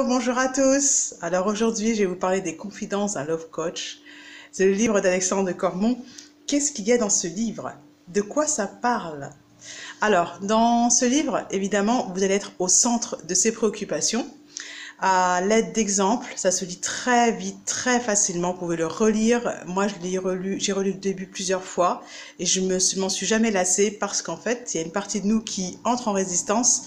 Bonjour à tous. Alors aujourd'hui, je vais vous parler des Confidences d'un Love Coach. C'est le livre d'Alexandre de Cormon. Qu'est-ce qu'il y a dans ce livre? De quoi ça parle? Alors, dans ce livre, évidemment, vous allez être au centre de ses préoccupations. À l'aide d'exemples, ça se lit très vite, très facilement. Vous pouvez le relire. Moi, j'ai relu le début plusieurs fois et je m'en suis jamais lassée parce qu'en fait, il y a une partie de nous qui entre en résistance.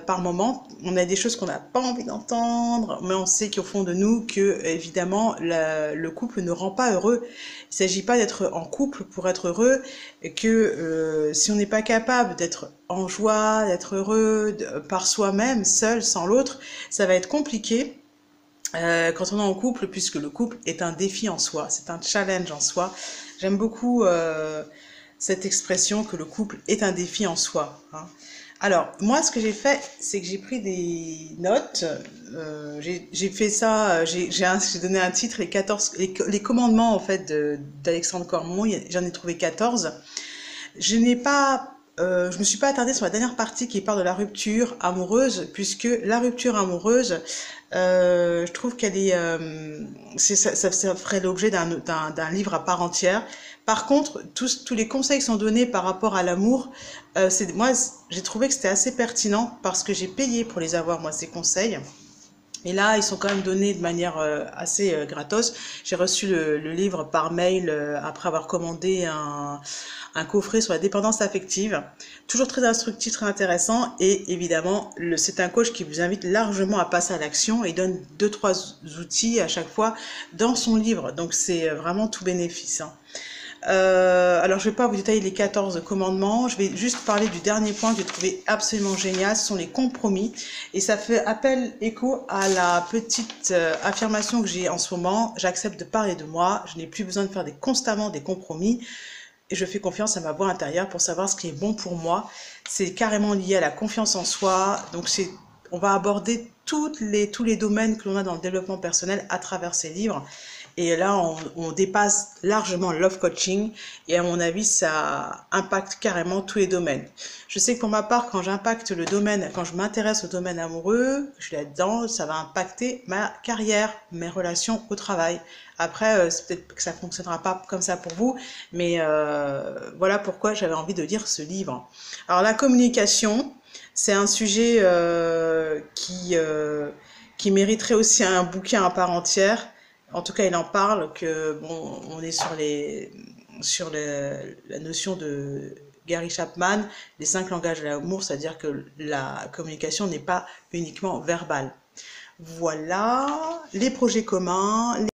Par moment, on a des choses qu'on n'a pas envie d'entendre, mais on sait qu'au fond de nous, que évidemment, le couple ne rend pas heureux. Il ne s'agit pas d'être en couple pour être heureux, et que si on n'est pas capable d'être en joie, d'être heureux par soi-même, seul, sans l'autre, ça va être compliqué. Quand on est en couple, puisque le couple est un défi en soi, c'est un challenge en soi. J'aime beaucoup cette expression que le couple est un défi en soi, hein. Alors, moi, ce que j'ai fait, c'est que j'ai pris des notes. J'ai fait ça, j'ai donné un titre, les commandements, en fait, d'Alexandre Cormon. J'en ai trouvé 14. Je me suis pas attardée sur la dernière partie qui parle de la rupture amoureuse, puisque la rupture amoureuse, je trouve qu'elle est, ça ferait l'objet d'un livre à part entière. Par contre, tous les conseils qui sont donnés par rapport à l'amour, moi, j'ai trouvé que c'était assez pertinent parce que j'ai payé pour les avoir, moi, ces conseils. Et là, ils sont quand même donnés de manière assez gratos. J'ai reçu le livre par mail après avoir commandé un coffret sur la dépendance affective. Toujours très instructif, très intéressant. Et évidemment, c'est un coach qui vous invite largement à passer à l'action et donne 2-3 outils à chaque fois dans son livre. Donc, c'est vraiment tout bénéfice, hein. Alors, je ne vais pas vous détailler les 14 commandements. Je vais juste parler du dernier point que j'ai trouvé absolument génial. Ce sont les compromis. Et ça fait écho à la petite affirmation que j'ai en ce moment. J'accepte de parler de moi. Je n'ai plus besoin de faire constamment des compromis. Et je fais confiance à ma voix intérieure pour savoir ce qui est bon pour moi. C'est carrément lié à la confiance en soi. Donc, on va aborder tous les domaines que l'on a dans le développement personnel à travers ces livres. Et là, on dépasse largement le love coaching et à mon avis, ça impacte carrément tous les domaines. Je sais que pour ma part, quand je m'intéresse au domaine amoureux, je suis là-dedans, ça va impacter ma carrière, mes relations au travail. Après, c'est peut-être que ça fonctionnera pas comme ça pour vous, mais voilà pourquoi j'avais envie de lire ce livre. Alors, la communication, c'est un sujet qui mériterait aussi un bouquin à part entière. En tout cas, il en parle que bon, on est sur la notion de Gary Chapman, les 5 langages de l'amour, c'est-à-dire que la communication n'est pas uniquement verbale. Voilà, les projets communs.